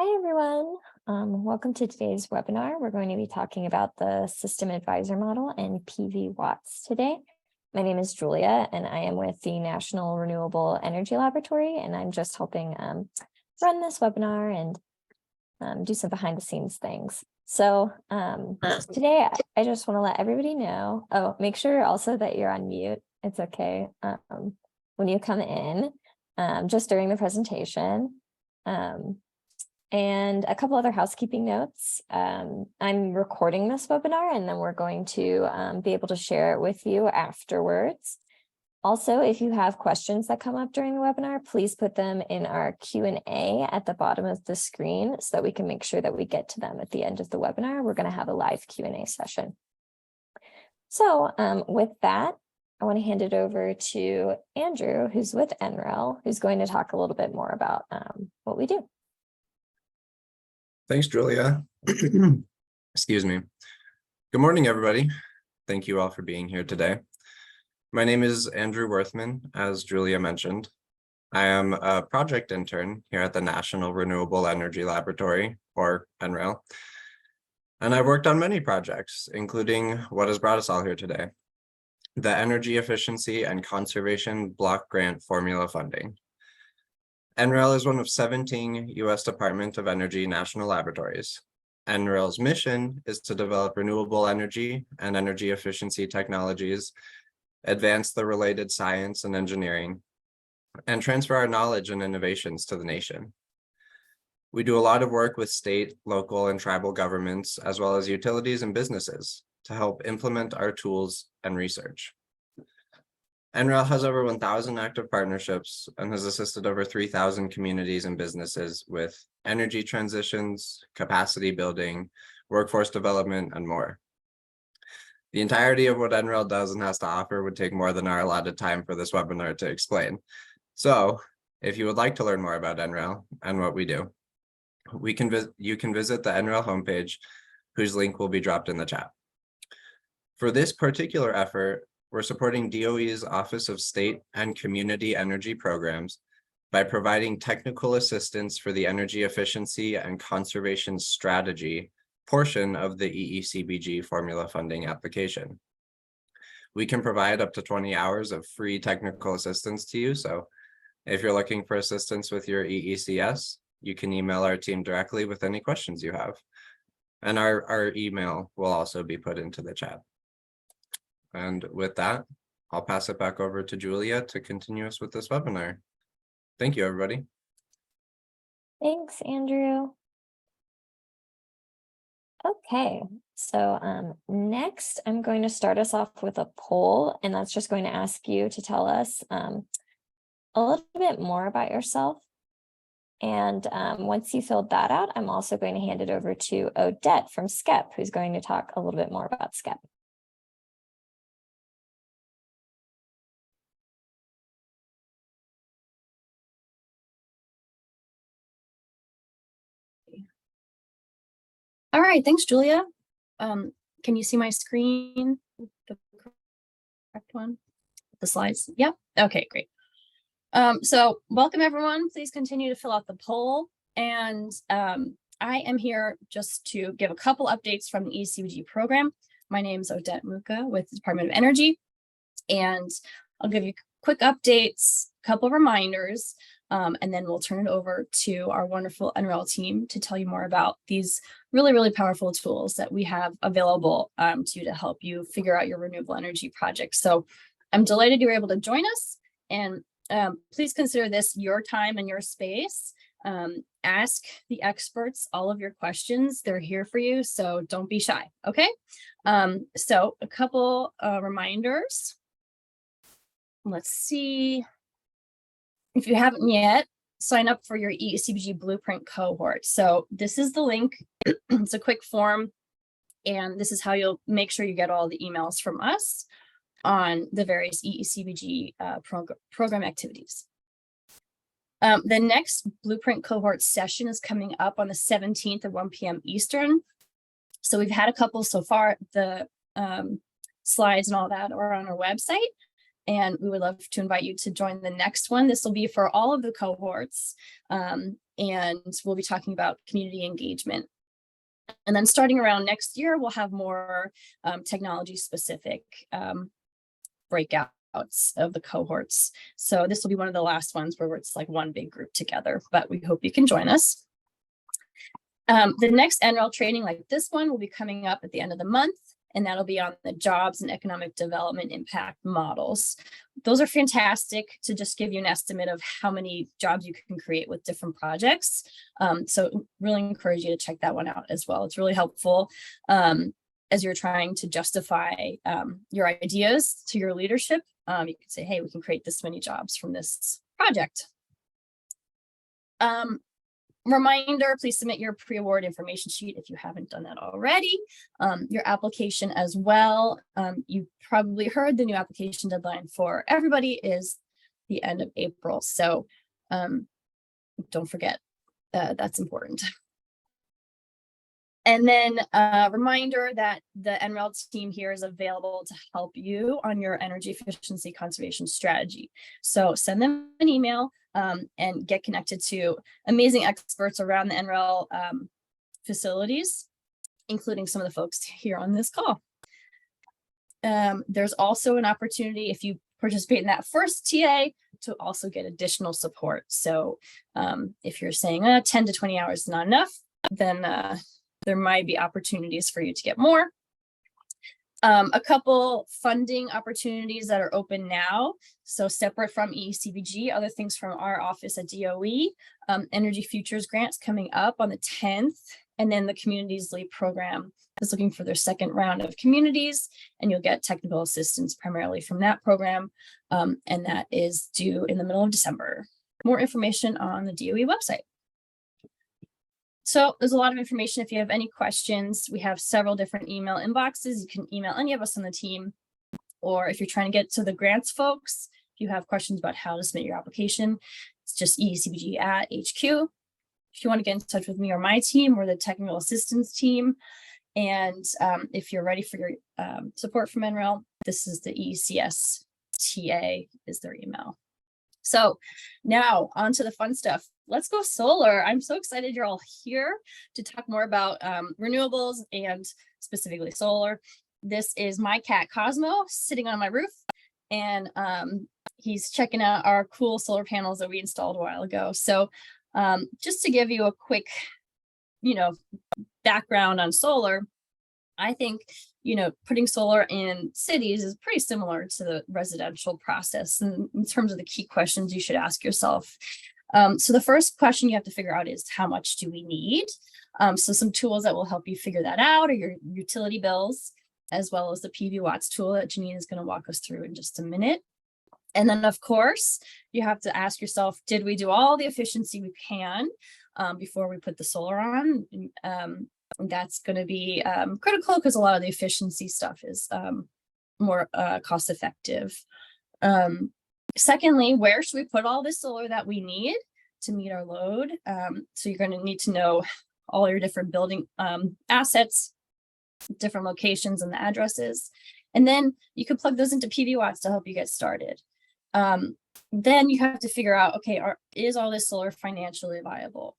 Hi, everyone. Welcome to today's webinar. We're going to be talking about the System Advisor Model and PVWatts today. My name is Julia, and I am with the National Renewable Energy Laboratory, and I'm just helping run this webinar and do some behind-the-scenes things. So today, I just want to let everybody know, make sure also that you're on mute. It's okay when you come in, just during the presentation. And a couple other housekeeping notes. I'm recording this webinar and then we're going to be able to share it with you afterwards. Also, if you have questions that come up during the webinar, please put them in our Q&A at the bottom of the screen so that we can make sure that we get to them at the end of the webinar. We're going to have a live Q&A session. So with that, I want to hand it over to Andrew, who's with NREL, who's going to talk a little bit more about what we do. Thanks, Julia. Excuse me. Good morning, everybody. Thank you all for being here today. My name is Andrew Worthman, as Julia mentioned. I am a project intern here at the National Renewable Energy Laboratory, or NREL. And I've worked on many projects, including what has brought us all here today, the Energy Efficiency and Conservation Block Grant Formula Funding. NREL is one of 17 U.S. Department of Energy national laboratories. NREL's mission is to develop renewable energy and energy efficiency technologies, advance the related science and engineering, and transfer our knowledge and innovations to the nation. We do a lot of work with state, local, and tribal governments, as well as utilities and businesses to help implement our tools and research. NREL has over 1,000 active partnerships and has assisted over 3,000 communities and businesses with energy transitions, capacity building, workforce development, and more. The entirety of what NREL does and has to offer would take more than our allotted time for this webinar to explain. So if you would like to learn more about NREL and what we do, you can visit the NREL homepage, whose link will be dropped in the chat. For this particular effort, we're supporting DOE's Office of State and Community Energy Programs by providing technical assistance for the energy efficiency and conservation strategy portion of the EECBG formula funding application. We can provide up to 20 hours of free technical assistance to you. So if you're looking for assistance with your EECS, you can email our team directly with any questions you have. And our email will also be put into the chat. And with that, I'll pass it back over to Julia to continue us with this webinar. Thank you, everybody. Thanks, Andrew. Okay, so next I'm going to start us off with a poll, and that's just going to ask you to tell us a little bit more about yourself. And once you filled that out, I'm also going to hand it over to Odette from SCEP, who's going to talk a little bit more about SCEP. All right, thanks, Julia. Can you see my screen? The correct one? The slides? Yep. Okay, great. So welcome, everyone. Please continue to fill out the poll. And I am here just to give a couple updates from the EECBG program. My name is Odette Muka with the Department of Energy, and I'll give you quick updates, a couple reminders, and then we'll turn it over to our wonderful NREL team to tell you more about these really, really powerful tools that we have available to you to help you figure out your renewable energy projects. So I'm delighted you were able to join us, and please consider this your time and your space. Ask the experts all of your questions. They're here for you, so don't be shy, okay? So a couple reminders. Let's see. If you haven't yet, sign up for your EECBG Blueprint cohort. So this is the link. It's a quick form, and this is how you'll make sure you get all the emails from us on the various EECBG program activities. The next Blueprint cohort session is coming up on the 17th at 1 p.m. Eastern. So we've had a couple so far. The slides and all that are on our website. And we would love to invite you to join the next one. This will be for all of the cohorts. and we'll be talking about community engagement. And then starting around next year, we'll have more technology specific breakouts of the cohorts. So this will be one of the last ones where it's like one big group together, but we hope you can join us. The next NREL training like this one will be coming up at the end of the month, and that'll be on the jobs and economic development impact models. Those are fantastic to just give you an estimate of how many jobs you can create with different projects. So really encourage you to check that one out as well. It's really helpful as you're trying to justify your ideas to your leadership. You can say, hey, we can create this many jobs from this project. Reminder, please submit your pre-award information sheet if you haven't done that already. Your application as well. You probably heard the new application deadline for everybody is the end of April. So don't forget, that's important. And then a reminder that the NREL team here is available to help you on your energy efficiency conservation strategy. So send them an email and get connected to amazing experts around the NREL facilities, including some of the folks here on this call. There's also an opportunity if you participate in that first TA to also get additional support. So if you're saying 10 to 20 hours is not enough, then there might be opportunities for you to get more. A couple funding opportunities that are open now. So separate from ECBG, other things from our office at DOE, Energy Futures grants coming up on the 10th. And then the Communities Lead program is looking for their second round of communities, and you'll get technical assistance primarily from that program. And that is due in the middle of December. More information on the DOE website. So there's a lot of information. If you have any questions, we have several different email inboxes. You can email any of us on the team, or if you're trying to get to the grants folks, if you have questions about how to submit your application, it's just ECBG@HQ. If you want to get in touch with me or my team, we're the technical assistance team. And if you're ready for your support from NREL, this is the ECS TA is their email. So now on to the fun stuff. Let's go solar. I'm so excited you're all here to talk more about renewables and specifically solar. This is my cat Cosmo sitting on my roof, and he's checking out our cool solar panels that we installed a while ago. So just to give you a quick, background on solar, I think, putting solar in cities is pretty similar to the residential process in terms of the key questions you should ask yourself. So the first question you have to figure out is how much do we need? So some tools that will help you figure that out are your utility bills, as well as the PVWatts tool that Janine is going to walk us through in just a minute. And then, of course, you have to ask yourself, did we do all the efficiency we can before we put the solar on? That's going to be critical because a lot of the efficiency stuff is more cost effective. Secondly, where should we put all this solar that we need to meet our load? So you're going to need to know all your different building assets, different locations and the addresses. And then you can plug those into PVWatts to help you get started. Then you have to figure out, okay, is all this solar financially viable?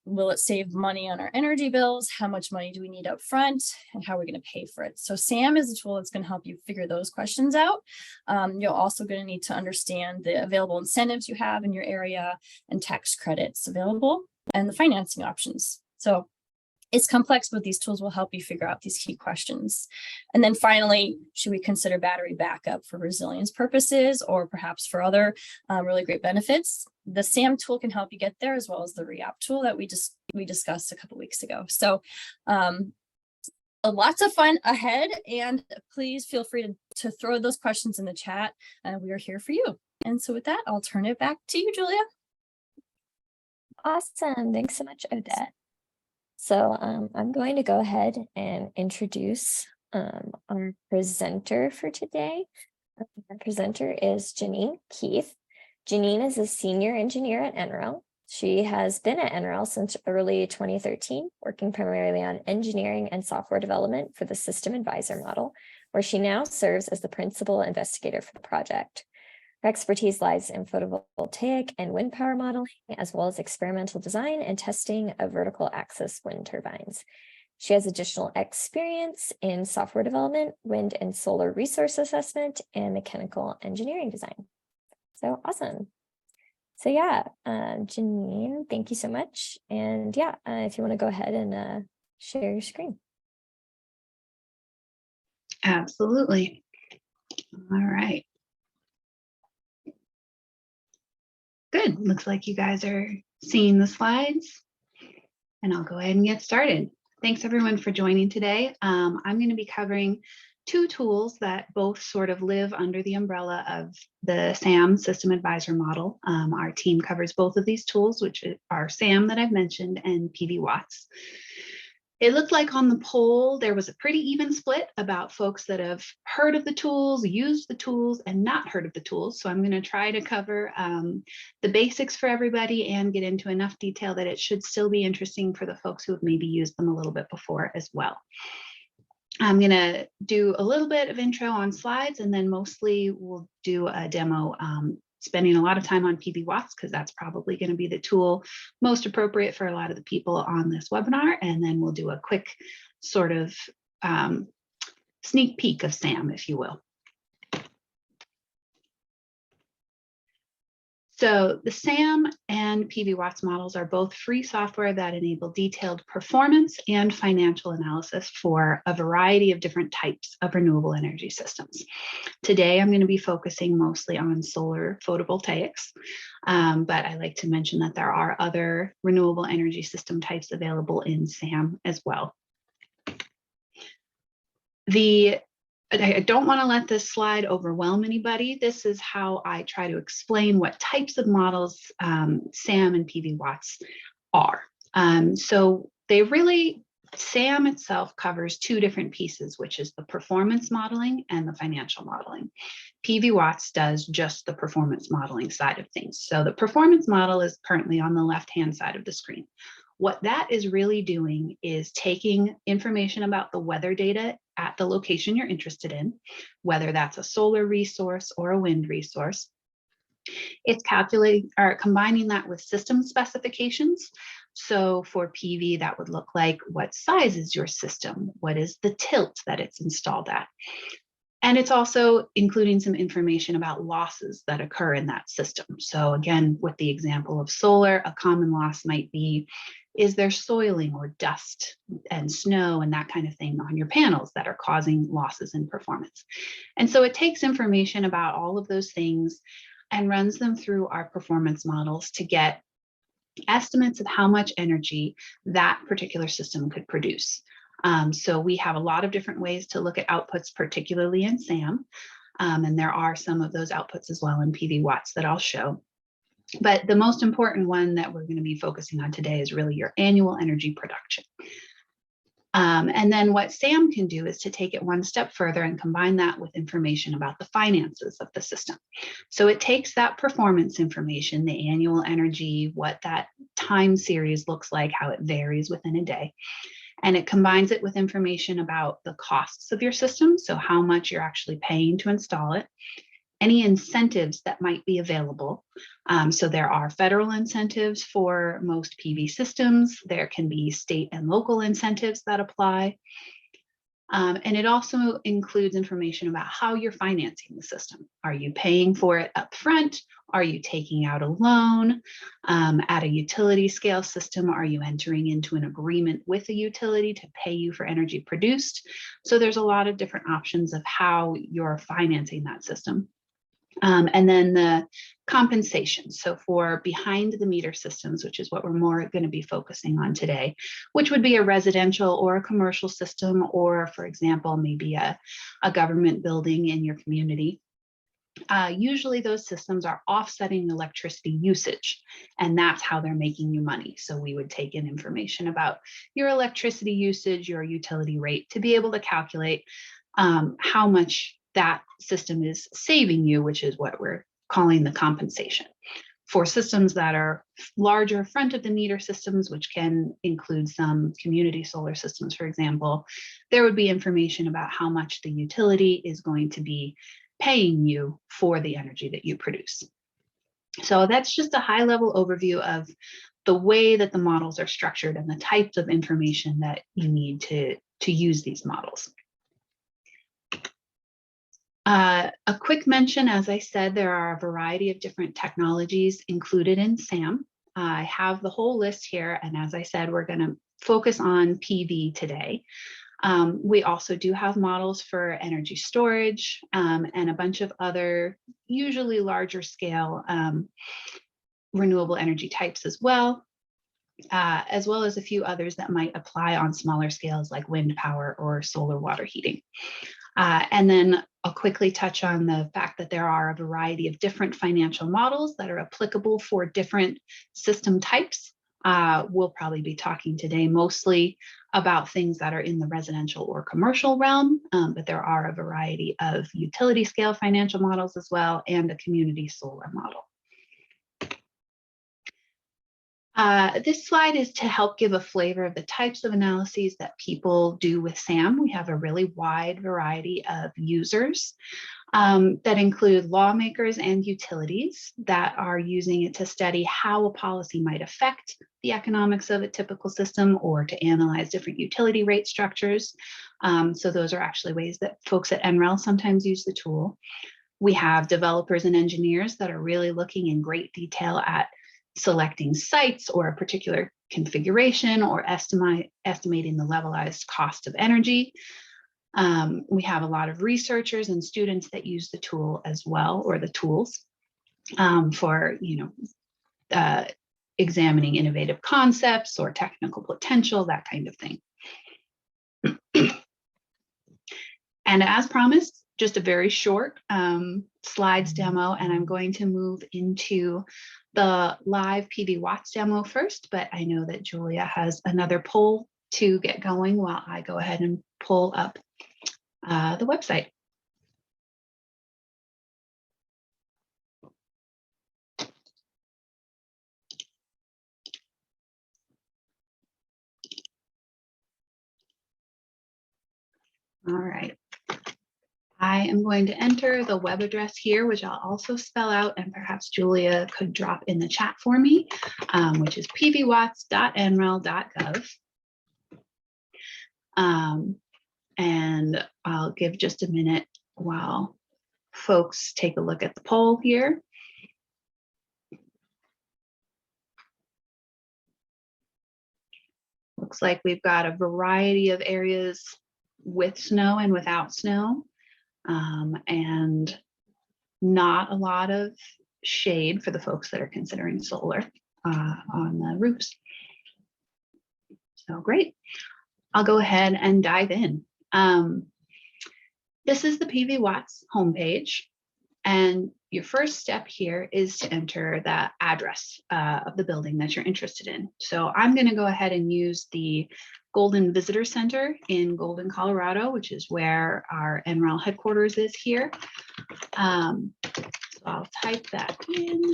Will it save money on our energy bills? How much money do we need up front? And how are we going to pay for it? So SAM is a tool that's going to help you figure those questions out. You're also going to need to understand the available incentives you have in your area and tax credits available and the financing options. So it's complex, but these tools will help you figure out these key questions. And then finally, should we consider battery backup for resilience purposes or perhaps for other really great benefits? The SAM tool can help you get there, as well as the REAP tool that we discussed a couple weeks ago. So lots of fun ahead, and please feel free to throw those questions in the chat. We are here for you. And so with that, I'll turn it back to you, Julia. Awesome. Thanks so much, Odette. So I'm going to go ahead and introduce our presenter for today. Our presenter is Janine Keith. Janine is a senior engineer at NREL. She has been at NREL since early 2013, working primarily on engineering and software development for the system advisor model, where she now serves as the principal investigator for the project. Her expertise lies in photovoltaic and wind power modeling, as well as experimental design and testing of vertical axis wind turbines. She has additional experience in software development, wind and solar resource assessment, and mechanical engineering design. So awesome. So yeah, Janine, thank you so much. And yeah, if you want to go ahead and share your screen. Absolutely. All right. Good. Looks like you guys are seeing the slides, and I'll go ahead and get started. Thanks everyone for joining today. I'm going to be covering two tools that both sort of live under the umbrella of the SAM System Advisor model. Our team covers both of these tools, which are SAM that I've mentioned and PVWatts. It looked like on the poll, there was a pretty even split about folks that have heard of the tools, used the tools, and not heard of the tools. So I'm going to try to cover the basics for everybody and get into enough detail that it should still be interesting for the folks who have maybe used them a little bit before as well. I'm going to do a little bit of intro on slides, and then mostly we'll do a demo, spending a lot of time on PVWatts because that's probably going to be the tool most appropriate for a lot of the people on this webinar. And then we'll do a quick sort of sneak peek of SAM, if you will. So the SAM and PVWatts models are both free software that enable detailed performance and financial analysis for a variety of different types of renewable energy systems. Today, I'm going to be focusing mostly on solar photovoltaics, but I like to mention that there are other renewable energy system types available in SAM as well. I don't want to let this slide overwhelm anybody. This is how I try to explain what types of models SAM and PVWatts are. So they really, SAM itself covers two different pieces, which is the performance modeling and the financial modeling. PVWatts does just the performance modeling side of things. So the performance model is currently on the left-hand side of the screen. What that is really doing is taking information about the weather data at the location you're interested in, whether that's a solar resource or a wind resource. It's calculating or combining that with system specifications. So for PV, that would look like what size is your system? What is the tilt that it's installed at? And it's also including some information about losses that occur in that system. So again, with the example of solar, a common loss might be, is there soiling or dust and snow and that kind of thing on your panels that are causing losses in performance? And so it takes information about all of those things and runs them through our performance models to get estimates of how much energy that particular system could produce. So we have a lot of different ways to look at outputs, particularly in SAM, and there are some of those outputs as well in PVWatts that I'll show. But the most important one that we're going to be focusing on today is really your annual energy production. And then what SAM can do is to take it one step further and combine that with information about the finances of the system. So it takes that performance information, the annual energy, what that time series looks like, how it varies within a day, and it combines it with information about the costs of your system, so how much you're actually paying to install it, any incentives that might be available. So there are federal incentives for most PV systems. There can be state and local incentives that apply. And it also includes information about how you're financing the system. Are you paying for it up front? Are you taking out a loan? At a utility scale system, are you entering into an agreement with a utility to pay you for energy produced? So there's a lot of different options of how you're financing that system. And then the compensation. So for behind the meter systems, which is what we're more going to be focusing on today, which would be a residential or a commercial system, or for example, maybe a government building in your community. Usually those systems are offsetting electricity usage, and that's how they're making you money. So we would take in information about your electricity usage, your utility rate, to be able to calculate how much that system is saving you, which is what we're calling the compensation. For systems that are larger front of the meter systems, which can include some community solar systems, for example, there would be information about how much the utility is going to be paying you for the energy that you produce. So that's just a high level overview of the way that the models are structured and the types of information that you need to use these models. A quick mention, as I said, there are a variety of different technologies included in SAM. I have the whole list here, and as I said, we're going to focus on PV today. We also do have models for energy storage and a bunch of other, usually larger scale renewable energy types as well as a few others that might apply on smaller scales like wind power or solar water heating. And then I'll quickly touch on the fact that there are a variety of different financial models that are applicable for different system types. We'll probably be talking today mostly about things that are in the residential or commercial realm, but there are a variety of utility scale financial models as well, and a community solar model. This slide is to help give a flavor of the types of analyses that people do with SAM. We have a really wide variety of users that include lawmakers and utilities that are using it to study how a policy might affect the economics of a typical system or to analyze different utility rate structures. So those are actually ways that folks at NREL sometimes use the tool. We have developers and engineers that are really looking in great detail at selecting sites or a particular configuration or estimating the levelized cost of energy. We have a lot of researchers and students that use the tool as well, or the tools for examining innovative concepts or technical potential, that kind of thing. And as promised, just a very short slides demo, and I'm going to move into the live PVWatts demo first, but I know that Julia has another poll to get going while I go ahead and pull up the website. All right. I am going to enter the web address here, which I'll also spell out, and perhaps Julia could drop in the chat for me, which is pvwatts.nrel.gov. And I'll give just a minute while folks take a look at the poll here. Looks like we've got a variety of areas with snow and without snow. And not a lot of shade for the folks that are considering solar on the roofs. So great. I'll go ahead and dive in. This is the PVWatts homepage. And your first step here is to enter the address of the building that you're interested in. So I'm going to go ahead and use the Golden Visitor Center in Golden, Colorado, which is where our NREL headquarters is here. So I'll type that in.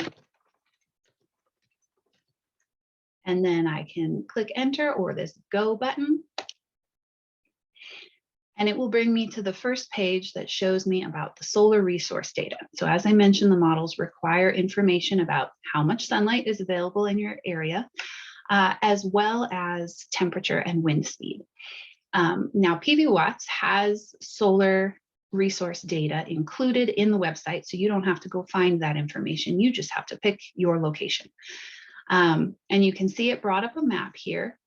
And then I can click enter or this go button. And it will bring me to the first page that shows me about the solar resource data. So as I mentioned, the models require information about how much sunlight is available in your area, as well as temperature and wind speed. Now, PVWatts has solar resource data included in the website, so you don't have to go find that information. You just have to pick your location. And you can see it brought up a map here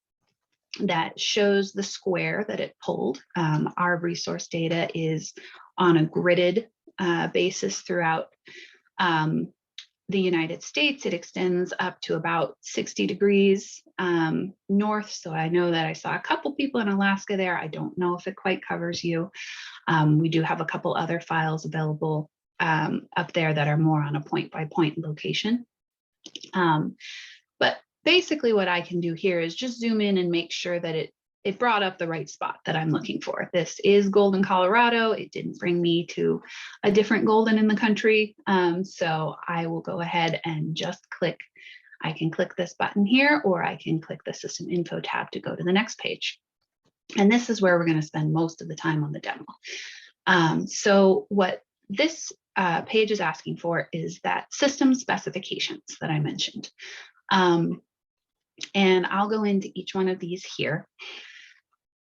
that shows the square that it pulled. Our resource data is on a gridded basis throughout the United States. It extends up to about 60 degrees north. So I know that I saw a couple people in Alaska there. I don't know if it quite covers you. We do have a couple other files available up there that are more on a point-by-point location. But basically what I can do here is just zoom in and make sure that it brought up the right spot that I'm looking for. This is Golden, Colorado. It didn't bring me to a different Golden in the country. So I will go ahead and just click. I can click this button here, or I can click the system info tab to go to the next page. And this is where we're going to spend most of the time on the demo. So what this page is asking for is that system specifications that I mentioned. And I'll go into each one of these here.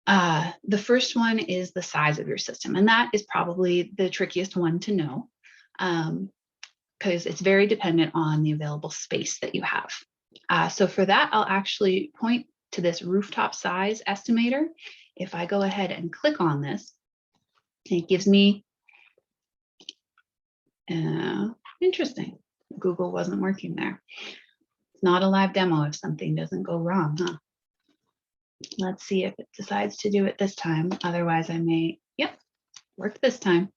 The first one is the size of your system, and that is probably the trickiest one to know, because it's very dependent on the available space that you have. So for that, I'll actually point to this rooftop size estimator. If I go ahead and click on this, it gives me, interesting, Google wasn't working there. It's not a live demo if something doesn't go wrong, huh? Let's see if it decides to do it this time. Otherwise I may, yep, work this time.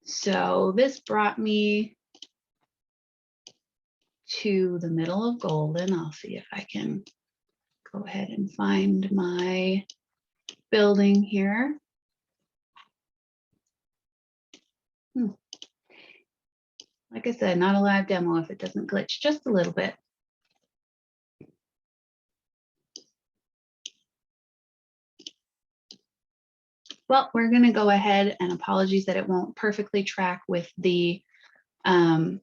So this brought me to the middle of Golden. I'll see if I can go ahead and find my building here. Like I said, not a live demo if it doesn't glitch just a little bit. Well, we're going to go ahead, and apologies that it won't perfectly track with the document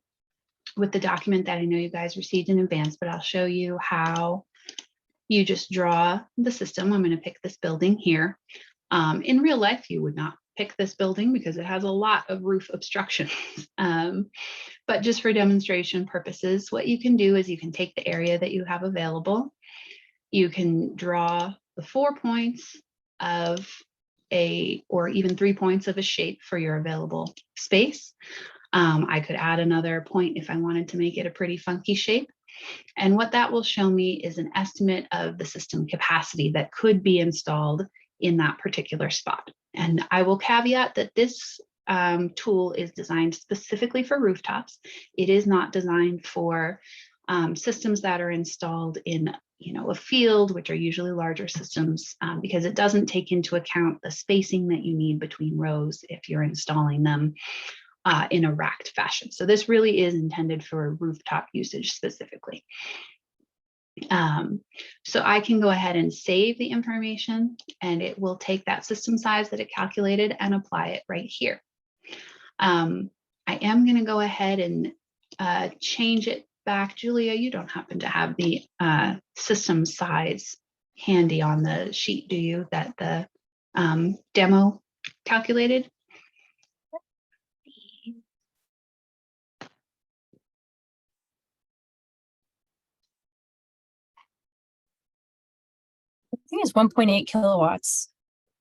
that I know you guys received in advance, but I'll show you how you just draw the system. I'm going to pick this building here. In real life, you would not pick this building because it has a lot of roof obstruction. But just for demonstration purposes, what you can do is you can take the area that you have available. You can draw the 4 points of or even 3 points of a shape for your available space. I could add another point if I wanted to make it a pretty funky shape. And what that will show me is an estimate of the system capacity that could be installed in that particular spot. And I will caveat that this tool is designed specifically for rooftops. It is not designed for systems that are installed in a field, which are usually larger systems, because it doesn't take into account the spacing that you need between rows if you're installing them in a racked fashion. So this really is intended for rooftop usage specifically. So I can go ahead and save the information, and it will take that system size that it calculated and apply it right here. I am going to go ahead and change it back. Julia, you don't happen to have the system size handy on the sheet, do you, that the demo calculated? I think it's 1.8 kilowatts.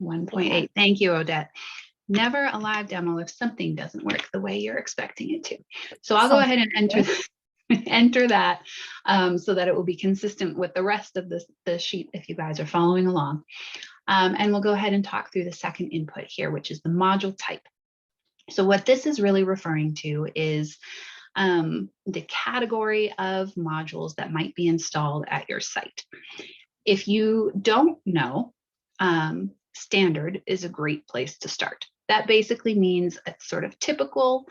1.8. Thank you, Odette. Never a live demo if something doesn't work the way you're expecting it to. So I'll go ahead and enter that so that it will be consistent with the rest of the sheet if you guys are following along. And we'll go ahead and talk through the second input here, which is the module type. So what this is really referring to is the category of modules that might be installed at your site. If you don't know, standard is a great place to start. That basically means a sort of typical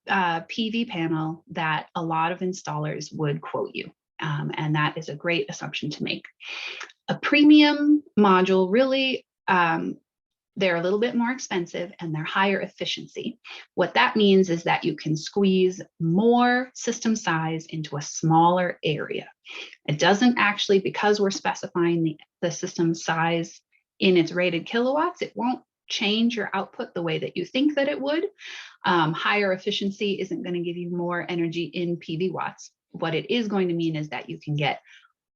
PV panel that a lot of installers would quote you. And that is a great assumption to make. A premium module, really, they're a little bit more expensive and they're higher efficiency. What that means is that you can squeeze more system size into a smaller area. It doesn't actually, because we're specifying the system size in its rated kilowatts, it won't change your output the way that you think that it would. Higher efficiency isn't going to give you more energy in PV watts. What it is going to mean is that you can get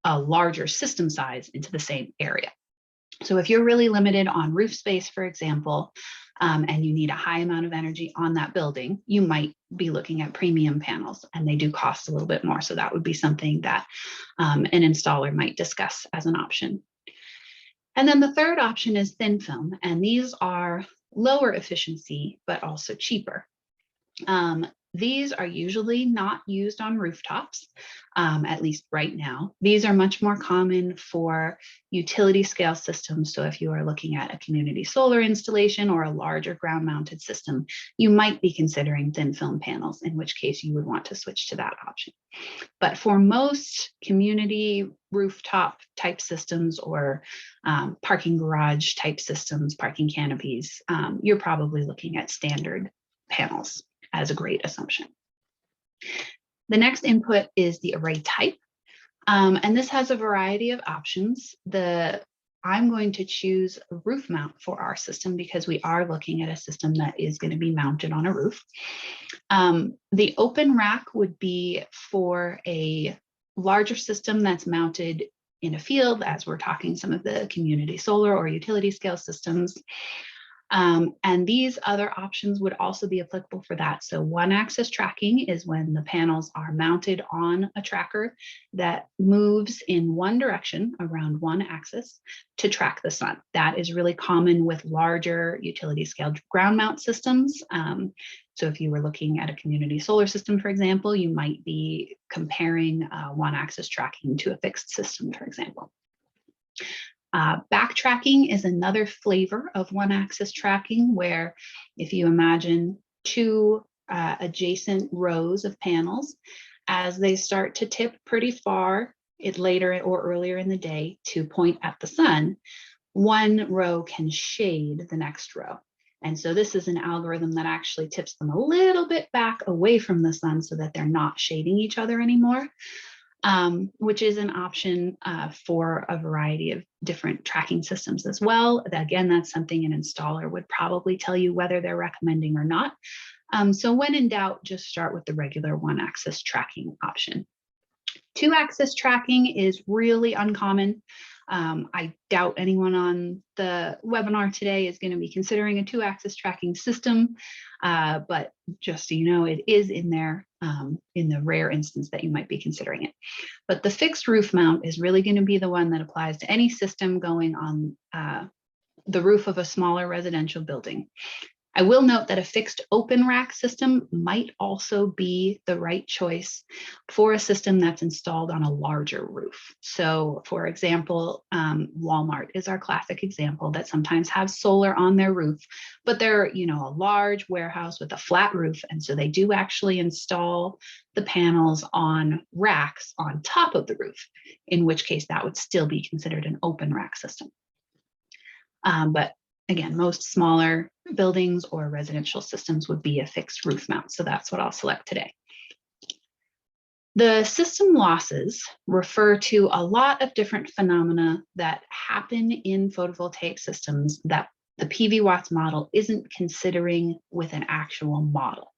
a larger system size into the same area. So if you're really limited on roof space, for example, and you need a high amount of energy on that building, you might be looking at premium panels, and they do cost a little bit more. So that would be something that an installer might discuss as an option. And then the third option is thin film, and these are lower efficiency, but also cheaper. These are usually not used on rooftops, at least right now. These are much more common for utility scale systems. So if you are looking at a community solar installation or a larger ground mounted system, you might be considering thin film panels, in which case you would want to switch to that option. But for most community rooftop type systems or parking garage type systems, parking canopies, you're probably looking at standard panels as a great assumption. The next input is the array type. And this has a variety of options. I'm going to choose a roof mount for our system because we are looking at a system that is going to be mounted on a roof. The open rack would be for a larger system that's mounted in a field, as we're talking some of the community solar or utility scale systems. And these other options would also be applicable for that. So one-axis tracking is when the panels are mounted on a tracker that moves in one direction around one axis to track the sun. That is really common with larger utility scale ground mount systems. So if you were looking at a community solar system, for example, you might be comparing one-axis tracking to a fixed system, for example. Backtracking is another flavor of one-axis tracking, where if you imagine two adjacent rows of panels, as they start to tip pretty far later or earlier in the day to point at the sun, one row can shade the next row. And so this is an algorithm that actually tips them a little bit back away from the sun so that they're not shading each other anymore. Which is an option for a variety of different tracking systems as well. Again, that's something an installer would probably tell you whether they're recommending or not. So when in doubt, just start with the regular one-axis tracking option. Two-axis tracking is really uncommon. I doubt anyone on the webinar today is going to be considering a two-axis tracking system, but just so you know, it is in there in the rare instance that you might be considering it. But the fixed roof mount is really going to be the one that applies to any system going on the roof of a smaller residential building. I will note that a fixed open rack system might also be the right choice for a system that's installed on a larger roof. So for example, Walmart is our classic example that sometimes have solar on their roof, but they're, a large warehouse with a flat roof. And so they do actually install the panels on racks on top of the roof, in which case that would still be considered an open rack system. But again, most smaller buildings or residential systems would be a fixed roof mount. So that's what I'll select today. The system losses refer to a lot of different phenomena that happen in photovoltaic systems that the PVWatts model isn't considering with an actual model.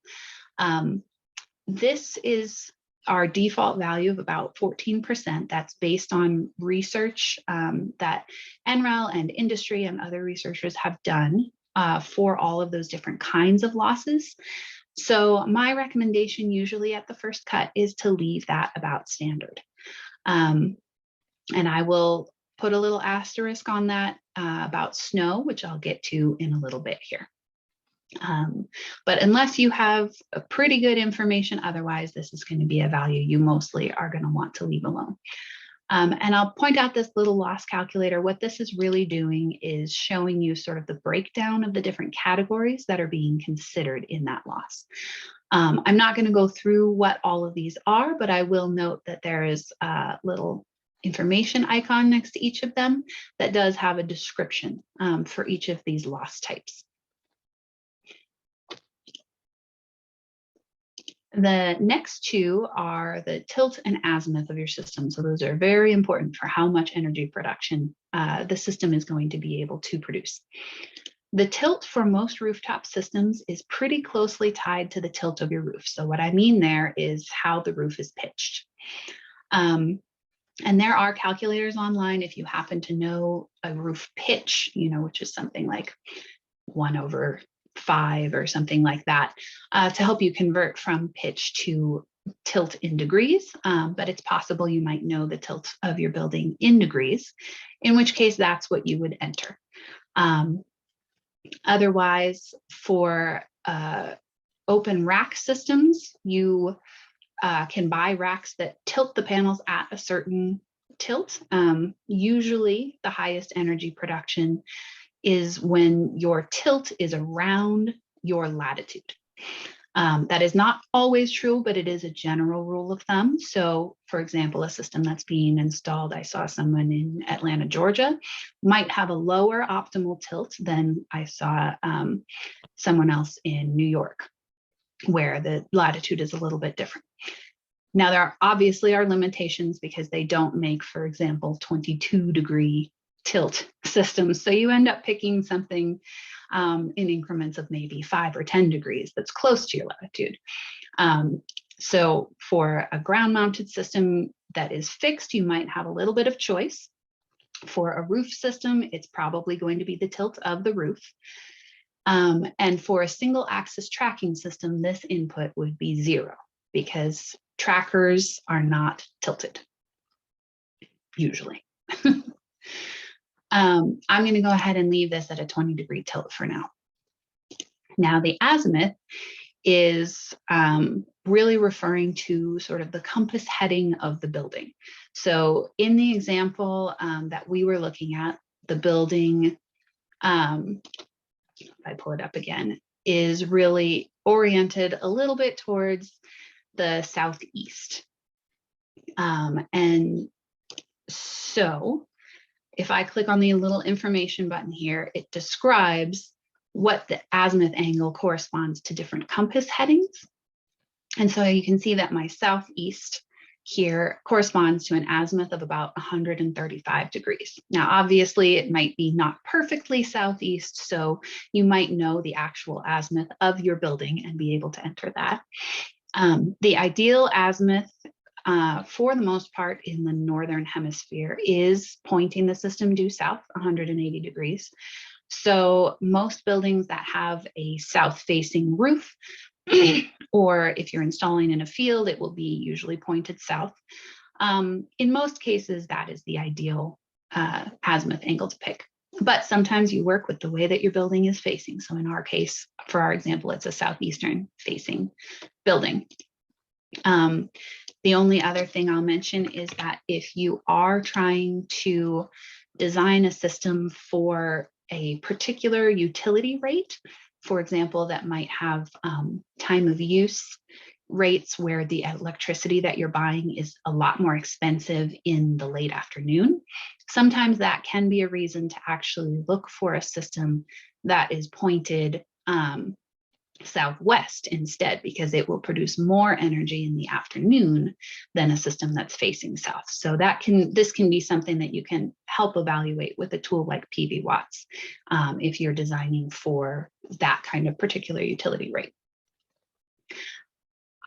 This is our default value of about 14%. That's based on research that NREL and industry and other researchers have done for all of those different kinds of losses. So my recommendation usually at the first cut is to leave that about standard. And I will put a little asterisk on that about snow, which I'll get to in a little bit here. But unless you have a pretty good information, otherwise, this is going to be a value you mostly are going to want to leave alone. And I'll point out this little loss calculator. What this is really doing is showing you sort of the breakdown of the different categories that are being considered in that loss. I'm not going to go through what all of these are, but I will note that there is a little information icon next to each of them that does have a description for each of these loss types. The next two are the tilt and azimuth of your system. So those are very important for how much energy production the system is going to be able to produce. The tilt for most rooftop systems is pretty closely tied to the tilt of your roof. So what I mean there is how the roof is pitched. And there are calculators online if you happen to know a roof pitch, which is something like 1/5 or something like that, to help you convert from pitch to tilt in degrees. But it's possible you might know the tilt of your building in degrees, in which case that's what you would enter. Otherwise, for open rack systems, you can buy racks that tilt the panels at a certain tilt. Usually the highest energy production is when your tilt is around your latitude. That is not always true, but it is a general rule of thumb. So for example, a system that's being installed, I saw someone in Atlanta, Georgia, might have a lower optimal tilt than I saw someone else in New York, where the latitude is a little bit different. Now, there are obviously are limitations because they don't make, for example, 22-degree tilt systems. So you end up picking something in increments of maybe 5 or 10 degrees that's close to your latitude. So for a ground-mounted system that is fixed, you might have a little bit of choice. For a roof system, it's probably going to be the tilt of the roof. And for a single axis tracking system, this input would be 0 because trackers are not tilted, usually. I'm going to go ahead and leave this at a 20-degree tilt for now. Now, the azimuth is really referring to sort of the compass heading of the building. So in the example that we were looking at, the building, if I pull it up again, is really oriented a little bit towards the southeast. And so if I click on the little information button here, it describes what the azimuth angle corresponds to different compass headings. And so you can see that my southeast here corresponds to an azimuth of about 135 degrees. Now, obviously, it might be not perfectly southeast, so you might know the actual azimuth of your building and be able to enter that. The ideal azimuth, for the most part in the northern hemisphere, is pointing the system due south 180 degrees. So most buildings that have a south-facing roof, or if you're installing in a field, it will be usually pointed south. In most cases, that is the ideal azimuth angle to pick. But sometimes you work with the way that your building is facing. So in our case, for our example, it's a southeastern facing building. The only other thing I'll mention is that if you are trying to design a system for a particular utility rate, for example, that might have time of use rates where the electricity that you're buying is a lot more expensive in the late afternoon, sometimes that can be a reason to actually look for a system that is pointed southwest instead, because it will produce more energy in the afternoon than a system that's facing south. So this can be something that you can help evaluate with a tool like PVWatts if you're designing for that kind of particular utility rate.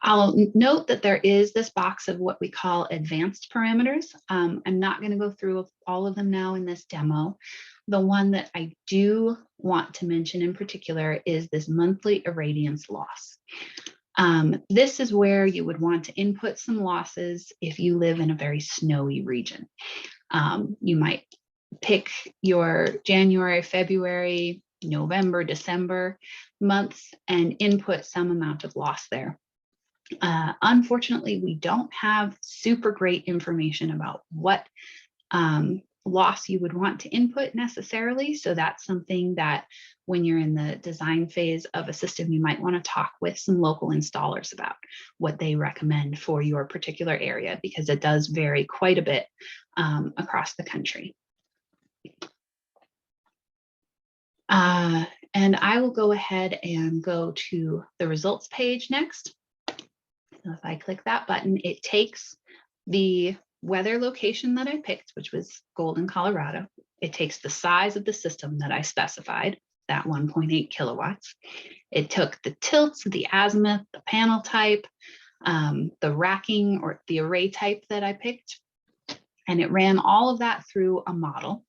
I'll note that there is this box of what we call advanced parameters. I'm not going to go through all of them now in this demo. The one that I do want to mention in particular is this monthly irradiance loss. This is where you would want to input some losses if you live in a very snowy region. You might pick your January, February, November, December months and input some amount of loss there. Unfortunately, we don't have super great information about what loss you would want to input necessarily. So that's something that when you're in the design phase of a system, you might want to talk with some local installers about what they recommend for your particular area, because it does vary quite a bit across the country. And I will go ahead and go to the results page next. So if I click that button, it takes the weather location that I picked, which was Golden, Colorado. It takes the size of the system that I specified, that 1.8 kilowatts. It took the tilts, the azimuth, the panel type, the racking or the array type that I picked, and it ran all of that through a model.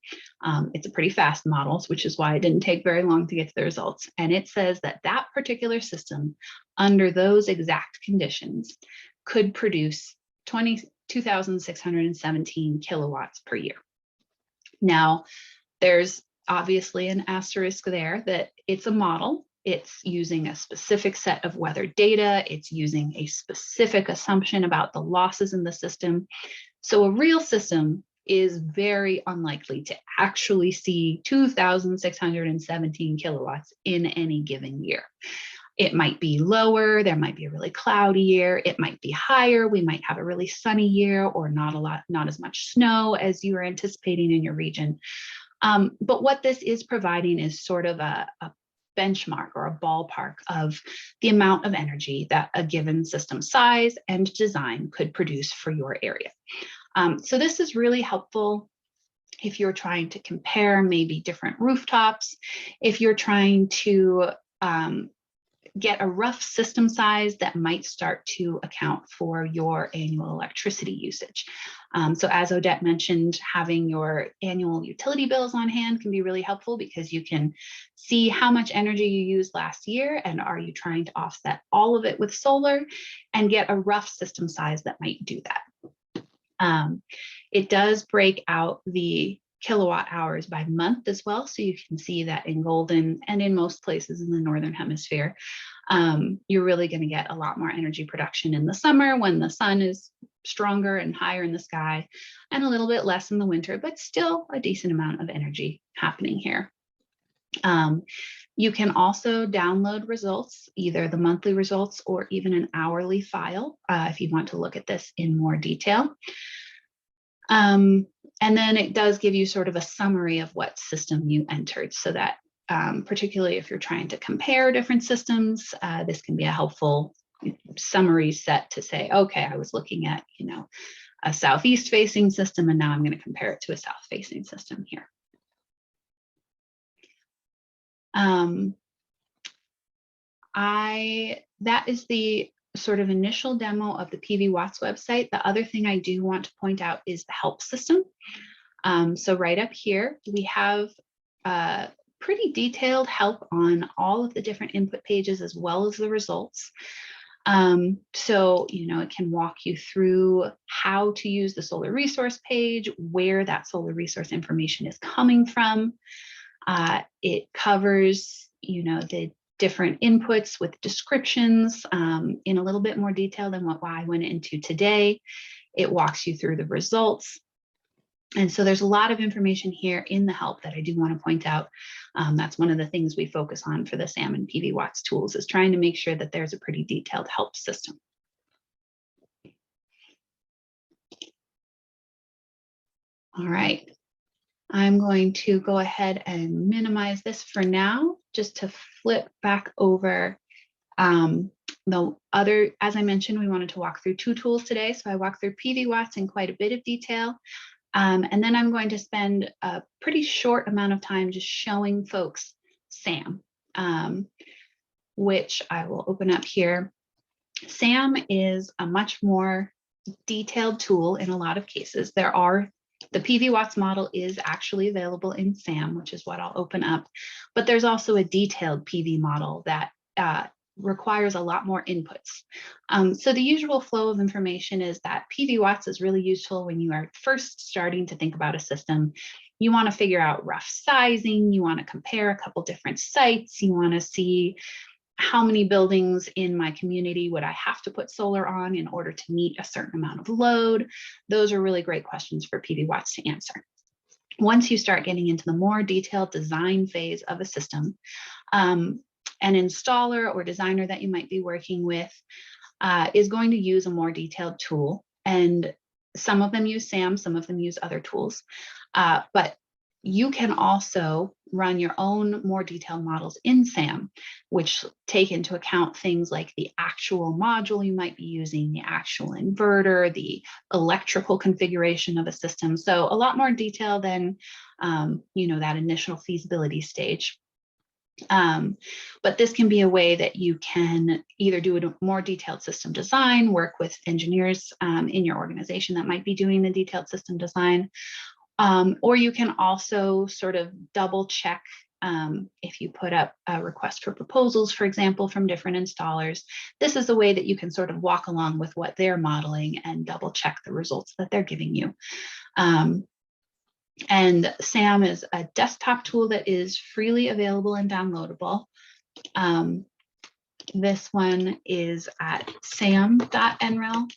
It's a pretty fast model, which is why it didn't take very long to get to the results. And it says that that particular system, under those exact conditions, could produce 22,617 kilowatts per year. Now, there's obviously an asterisk there that it's a model. It's using a specific set of weather data. It's using a specific assumption about the losses in the system. So a real system is very unlikely to actually see 2,617 kilowatts in any given year. It might be lower, there might be a really cloudy year, it might be higher, we might have a really sunny year or not as much snow as you are anticipating in your region. But what this is providing is sort of a benchmark or a ballpark of the amount of energy that a given system size and design could produce for your area. So this is really helpful if you're trying to compare maybe different rooftops, if you're trying to get a rough system size that might start to account for your annual electricity usage. So as Odette mentioned, having your annual utility bills on hand can be really helpful because you can see how much energy you used last year and are you trying to offset all of it with solar, and get a rough system size that might do that. It does break out the kilowatt hours by month as well. So you can see that in Golden and in most places in the Northern Hemisphere, you're really going to get a lot more energy production in the summer when the sun is stronger and higher in the sky, and a little bit less in the winter, but still a decent amount of energy happening here. You can also download results, either the monthly results or even an hourly file, if you want to look at this in more detail. And then it does give you sort of a summary of what system you entered, so that particularly if you're trying to compare different systems, this can be a helpful summary set to say, okay, I was looking at, a southeast facing system, and now I'm going to compare it to a south facing system here. That is the sort of initial demo of the PVWatts website. The other thing I do want to point out is the help system. So right up here, we have pretty detailed help on all of the different input pages as well as the results. So, it can walk you through how to use the solar resource page, where that solar resource information is coming from. It covers, the different inputs with descriptions in a little bit more detail than what I went into today. It walks you through the results. And so there's a lot of information here in the help that I do want to point out. That's one of the things we focus on for the SAM and PVWatts tools, is trying to make sure that there's a pretty detailed help system. All right. I'm going to go ahead and minimize this for now, just to flip back over the other. As I mentioned, we wanted to walk through two tools today. So I walked through PVWatts in quite a bit of detail. And then I'm going to spend a pretty short amount of time just showing folks SAM, which I will open up here. SAM is a much more detailed tool in a lot of cases. The PVWatts model is actually available in SAM, which is what I'll open up, but there's also a detailed PV model that requires a lot more inputs. So the usual flow of information is that PVWatts is really useful when you are first starting to think about a system. You want to figure out rough sizing, you want to compare a couple different sites, you want to see how many buildings in my community would I have to put solar on in order to meet a certain amount of load. Those are really great questions for PVWatts to answer. Once you start getting into the more detailed design phase of a system, an installer or designer that you might be working with is going to use a more detailed tool. And some of them use SAM, some of them use other tools. But you can also run your own more detailed models in SAM, which take into account things like the actual module you might be using, the actual inverter, the electrical configuration of a system. So a lot more detail than, that initial feasibility stage. But this can be a way that you can either do a more detailed system design, work with engineers in your organization that might be doing the detailed system design, or you can also sort of double check if you put up a request for proposals, for example, from different installers. This is a way that you can sort of walk along with what they're modeling and double check the results that they're giving you. And SAM is a desktop tool that is freely available and downloadable. This one is at sam.nrel.gov.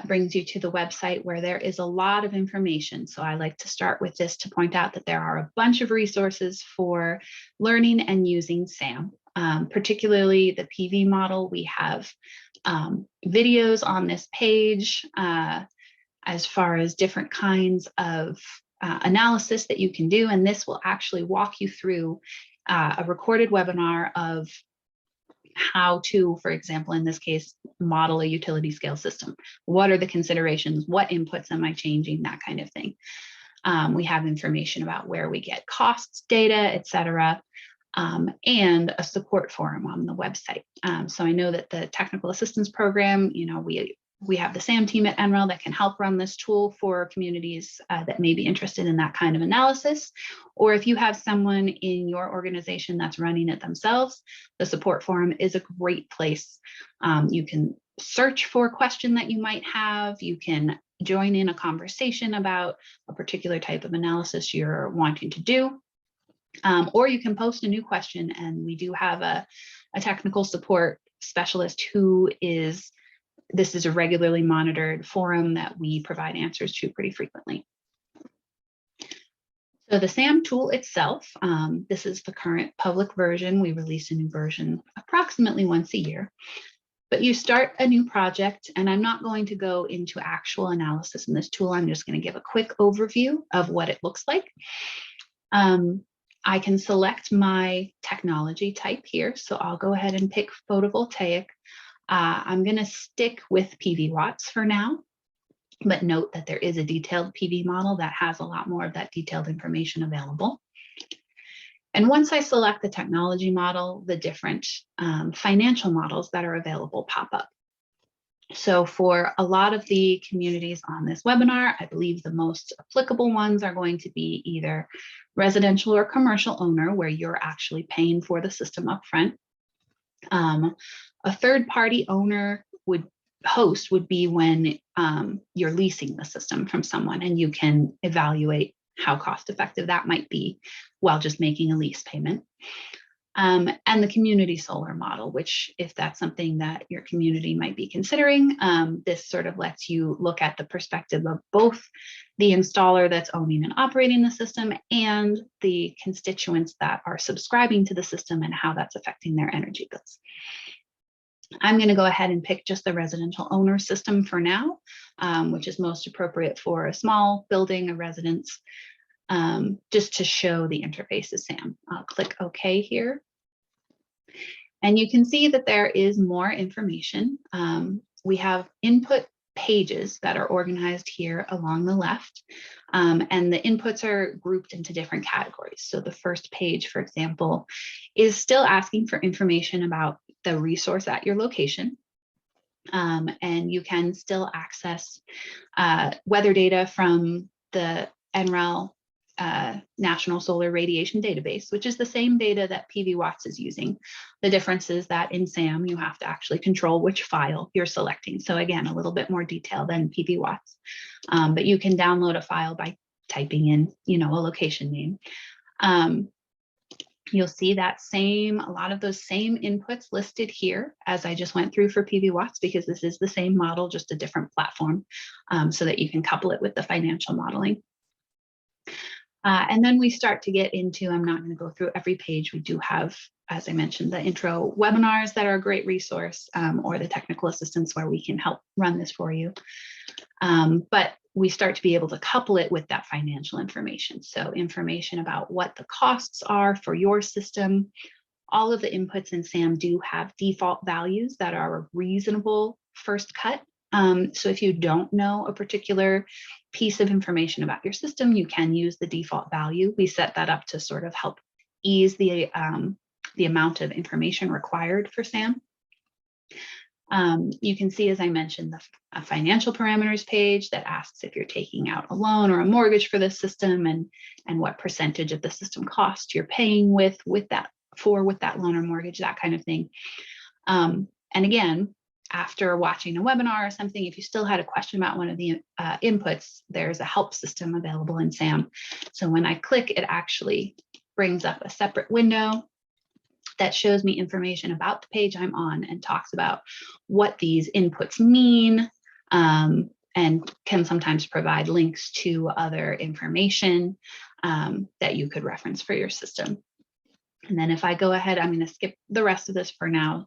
Brings you to the website where there is a lot of information. So I like to start with this to point out that there are a bunch of resources for learning and using SAM, particularly the PV model. We have videos on this page as far as different kinds of analysis that you can do. And this will actually walk you through a recorded webinar of how to, for example, in this case, model a utility scale system. What are the considerations? What inputs am I changing? That kind of thing. We have information about where we get costs, data, et cetera, and a support forum on the website. So I know that the technical assistance program, we have the SAM team at NREL that can help run this tool for communities that may be interested in that kind of analysis. Or if you have someone in your organization that's running it themselves, the support forum is a great place. You can search for a question that you might have. You can join in a conversation about a particular type of analysis you're wanting to do. Or you can post a new question, and we do have a technical support specialist who is this is a regularly monitored forum that we provide answers to pretty frequently. So the SAM tool itself, this is the current public version. We release a new version approximately once a year. But you start a new project, and I'm not going to go into actual analysis in this tool. I'm just going to give a quick overview of what it looks like. I can select my technology type here. So I'll go ahead and pick photovoltaic. I'm going to stick with PVWatts for now, but note that there is a detailed PV model that has a lot more of that detailed information available. And once I select the technology model, the different financial models that are available pop up. So for a lot of the communities on this webinar, I believe the most applicable ones are going to be either residential or commercial owner, where you're actually paying for the system upfront. A third-party owner would be when you're leasing the system from someone, and you can evaluate how cost-effective that might be while just making a lease payment. And the community solar model, which, if that's something that your community might be considering, this sort of lets you look at the perspective of both the installer that's owning and operating the system and the constituents that are subscribing to the system and how that's affecting their energy bills. I'm going to go ahead and pick just the residential owner system for now, which is most appropriate for a small building, a residence, just to show the interface of SAM. I'll click OK here. And you can see that there is more information. We have input pages that are organized here along the left, and the inputs are grouped into different categories. So the first page, for example, is still asking for information about the resource at your location. And you can still access weather data from the NREL National Solar Radiation Database, which is the same data that PVWatts is using. The difference is that in SAM, you have to actually control which file you're selecting. So again, a little bit more detail than PVWatts, but you can download a file by typing in, a location name. You'll see that a lot of those same inputs listed here as I just went through for PVWatts, because this is the same model, just a different platform, so that you can couple it with the financial modeling. And then we start to get into, I'm not going to go through every page. We do have, as I mentioned, the intro webinars that are a great resource, or the technical assistance where we can help run this for you. But we start to be able to couple it with that financial information. So information about what the costs are for your system. All of the inputs in SAM do have default values that are a reasonable first cut. So if you don't know a particular piece of information about your system, you can use the default value. We set that up to sort of help ease the amount of information required for SAM. You can see, as I mentioned, the financial parameters page that asks if you're taking out a loan or a mortgage for this system, and what percentage of the system cost you're paying with that loan or mortgage, that kind of thing. And again, after watching a webinar or something, if you still had a question about one of the inputs, there's a help system available in SAM. So when I click, it actually brings up a separate window that shows me information about the page I'm on and talks about what these inputs mean, and can sometimes provide links to other information that you could reference for your system. And then if I go ahead, I'm going to skip the rest of this for now.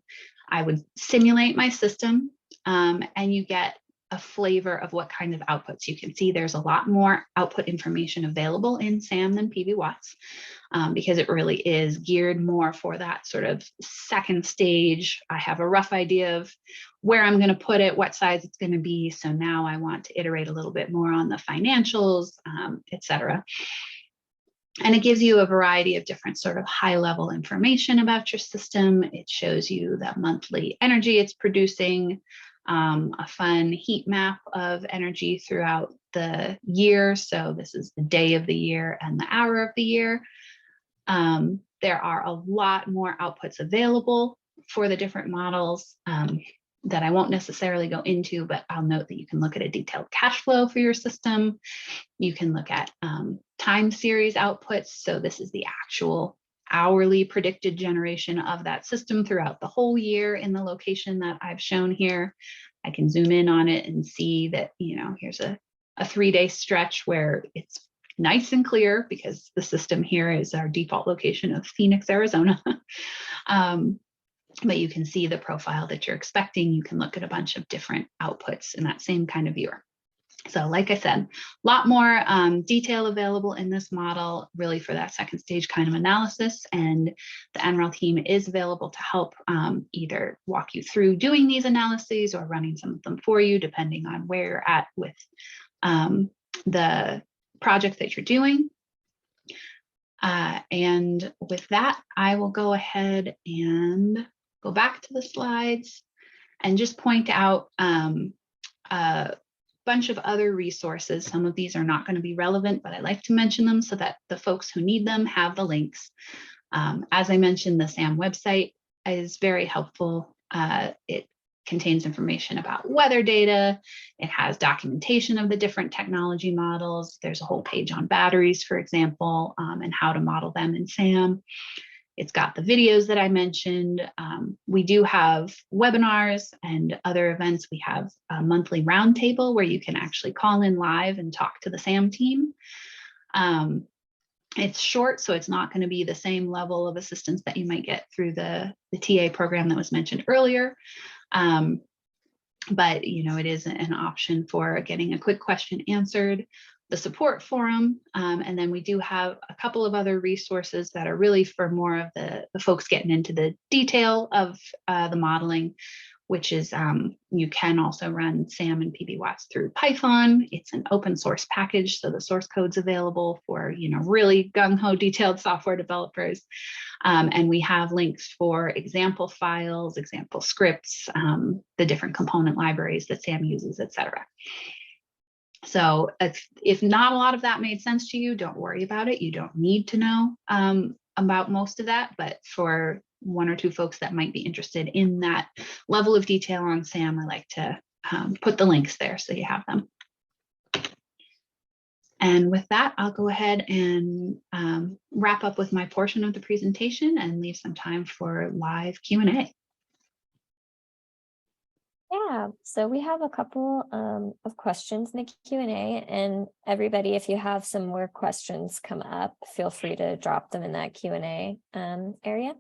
I would simulate my system, and you get a flavor of what kind of outputs. You can see there's a lot more output information available in SAM than PVWatts, because it really is geared more for that sort of second stage. I have a rough idea of where I'm going to put it, what size it's going to be. So now I want to iterate a little bit more on the financials, etc. And it gives you a variety of different sort of high level information about your system. It shows you the monthly energy it's producing, a fun heat map of energy throughout the year. So this is the day of the year and the hour of the year. There are a lot more outputs available for the different models that I won't necessarily go into, but I'll note that you can look at a detailed cash flow for your system. You can look at time series outputs. So this is the actual hourly predicted generation of that system throughout the whole year in the location that I've shown here. I can zoom in on it and see that, you know, here's a 3-day stretch where it's nice and clear because the system here is our default location of Phoenix, Arizona. But you can see the profile that you're expecting. You can look at a bunch of different outputs in that same kind of viewer. So like I said, a lot more detail available in this model, really for that second stage kind of analysis. And the NREL team is available to help either walk you through doing these analyses or running some of them for you, depending on where you're at with the project that you're doing. And with that, I will go ahead and go back to the slides and just point out a bunch of other resources. Some of these are not going to be relevant, but I like to mention them so that the folks who need them have the links. As I mentioned, the SAM website is very helpful. It contains information about weather data. It has documentation of the different technology models. There's a whole page on batteries, for example, and how to model them in SAM. It's got the videos that I mentioned. We do have webinars and other events. We have a monthly roundtable where you can actually call in live and talk to the SAM team. It's short, so it's not going to be the same level of assistance that you might get through the TA program that was mentioned earlier. But you know, it is an option for getting a quick question answered. The support forum, and then we do have a couple of other resources that are really for more of the folks getting into the detail of the modeling, which is you can also run SAM and PVWatts through Python. It's an open source package, so the source code's available for, you know, really gung-ho detailed software developers. And we have links for example files, example scripts, the different component libraries that SAM uses, etc. So if not a lot of that made sense to you, don't worry about it. You don't need to know about most of that, but for one or two folks that might be interested in that level of detail on SAM, I like to put the links there so you have them. And with that, I'll go ahead and wrap up with my portion of the presentation and leave some time for live Q&A. Yeah, so we have a couple of questions in the Q&A, and everybody, if you have some more questions come up, feel free to drop them in that Q&A area.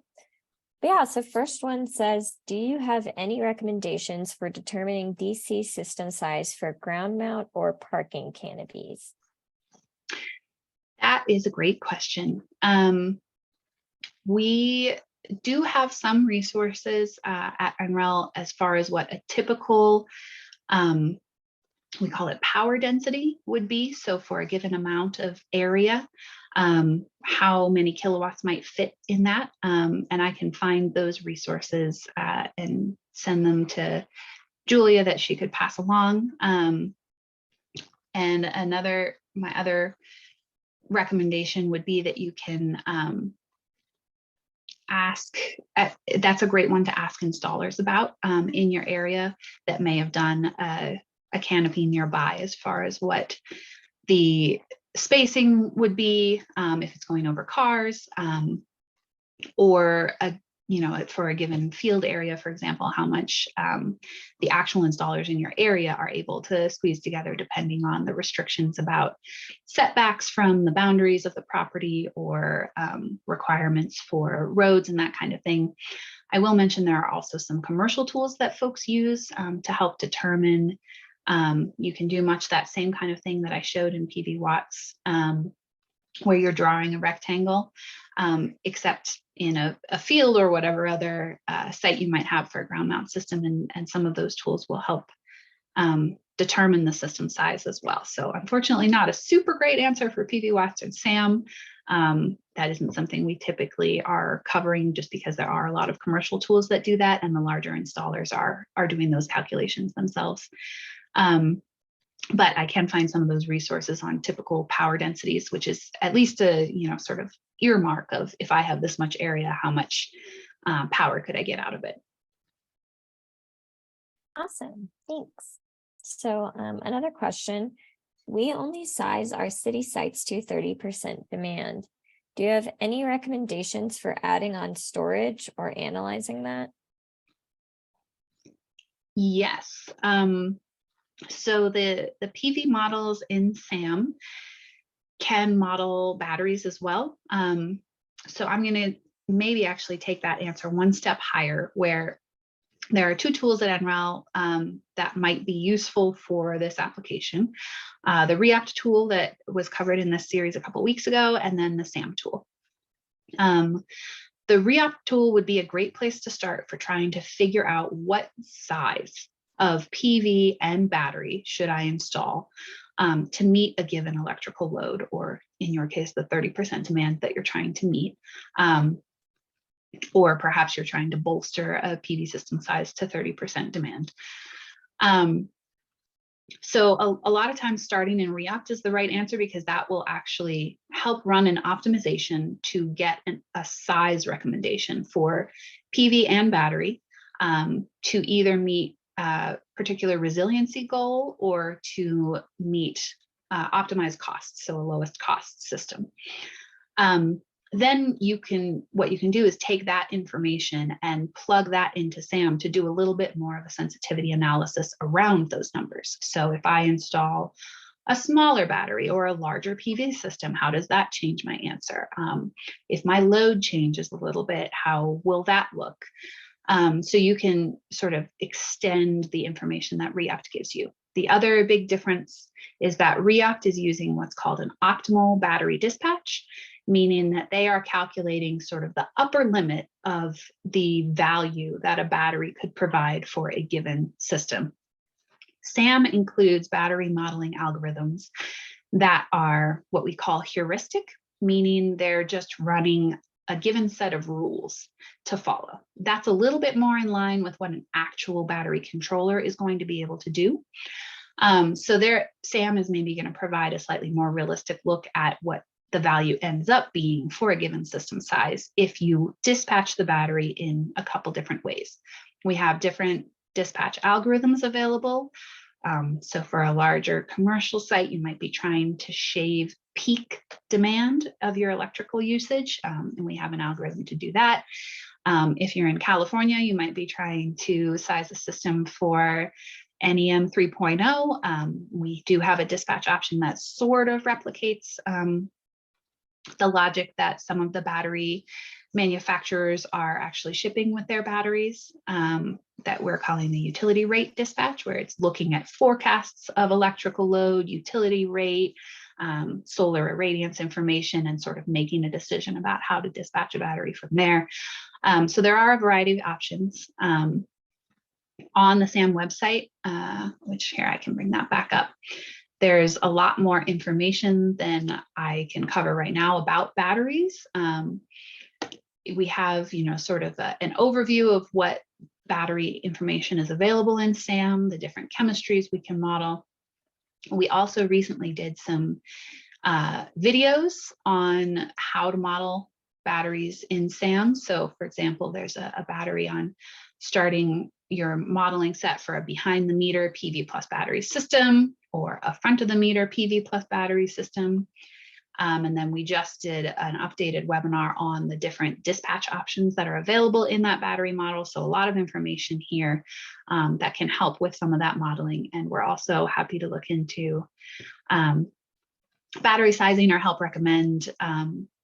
But yeah, so first one says, do you have any recommendations for determining DC system size for ground mount or parking canopies? That is a great question. We do have some resources at NREL as far as what a typical, we call it power density would be. So for a given amount of area, how many kilowatts might fit in that. And I can find those resources and send them to Julia that she could pass along. And my other recommendation would be that you can that's a great one to ask installers about in your area that may have done a canopy nearby, as far as what the spacing would be if it's going over cars, or for a given field area, for example, how much the actual installers in your area are able to squeeze together depending on the restrictions about setbacks from the boundaries of the property or requirements for roads and that kind of thing. I will mention there are also some commercial tools that folks use to help determine. You can do much that same kind of thing that I showed in PVWatts, where you're drawing a rectangle, except in a field or whatever other site you might have for a ground mount system. And some of those tools will help determine the system size as well. So unfortunately, not a super great answer for PVWatts and SAM. That isn't something we typically are covering just because there are a lot of commercial tools that do that, and the larger installers are doing those calculations themselves. But I can find some of those resources on typical power densities, which is at least a sort of earmark of, if I have this much area, how much power could I get out of it? Awesome, thanks. So another question, we only size our city sites to 30% demand. Do you have any recommendations for adding on storage or analyzing that? Yes. So the PV models in SAM can model batteries as well. So I'm going to maybe actually take that answer one step higher, where there are two tools at NREL that might be useful for this application. The REACT tool that was covered in this series a couple of weeks ago, and then the SAM tool. The REACT tool would be a great place to start for trying to figure out what size of PV and battery should I install to meet a given electrical load, or in your case, the 30% demand that you're trying to meet. Or perhaps you're trying to bolster a PV system size to 30% demand. So a lot of times starting in REACT is the right answer, because that will actually help run an optimization to get a size recommendation for PV and battery to either meet a particular resiliency goal or to meet optimized costs, so a lowest cost system. Then what you can do is take that information and plug that into SAM to do a little bit more of a sensitivity analysis around those numbers. So if I install a smaller battery or a larger PV system, how does that change my answer? If my load changes a little bit, how will that look? So you can sort of extend the information that REACT gives you. The other big difference is that REACT is using what's called an optimal battery dispatch, meaning that they are calculating sort of the upper limit of the value that a battery could provide for a given system. SAM includes battery modeling algorithms that are what we call heuristic, meaning they're just running a given set of rules to follow. That's a little bit more in line with what an actual battery controller is going to be able to do. So SAM is maybe going to provide a slightly more realistic look at what the value ends up being for a given system size if you dispatch the battery in a couple different ways. We have different dispatch algorithms available. So for a larger commercial site, you might be trying to shave peak demand of your electrical usage, and we have an algorithm to do that. If you're in California, you might be trying to size a system for NEM 3.0. We do have a dispatch option that sort of replicates the logic that some of the battery manufacturers are actually shipping with their batteries, that we're calling the utility rate dispatch, where it's looking at forecasts of electrical load, utility rate, solar irradiance information, and sort of making a decision about how to dispatch a battery from there. So there are a variety of options. On the SAM website, which here I can bring that back up, there's a lot more information than I can cover right now about batteries. We have, sort of an overview of what battery information is available in SAM, the different chemistries we can model. We also recently did some videos on how to model batteries in SAM. So for example, there's a battery on starting your modeling set for a behind the meter PV plus battery system, or a front of the meter PV plus battery system. And then we just did an updated webinar on the different dispatch options that are available in that battery model. So a lot of information here that can help with some of that modeling. And we're also happy to look into battery sizing or help recommend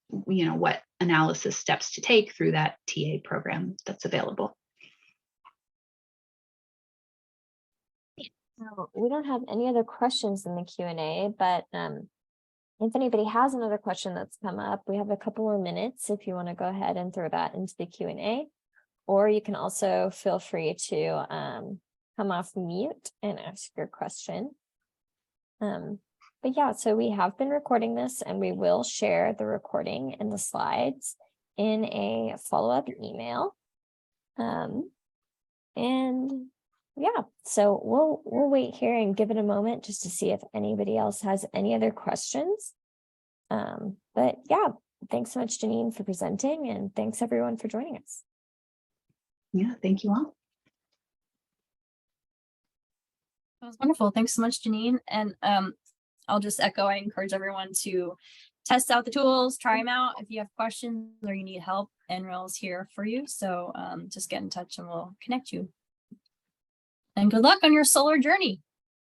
what analysis steps to take through that TA program that's available. So we don't have any other questions in the Q&A, but if anybody has another question that's come up, we have a couple more minutes if you want to go ahead and throw that into the Q&A, or you can also feel free to come off mute and ask your question. But yeah, so we have been recording this and we will share the recording and the slides in a follow-up email. And yeah, so we'll wait here and give it a moment just to see if anybody else has any other questions. But yeah, thanks so much, Janine, for presenting, and thanks everyone for joining us. Yeah, thank you all. That was wonderful. Thanks so much, Janine. And I'll just echo, I encourage everyone to test out the tools, try them out. If you have questions or you need help, NREL is here for you. So just get in touch and we'll connect you. And good luck on your solar journey.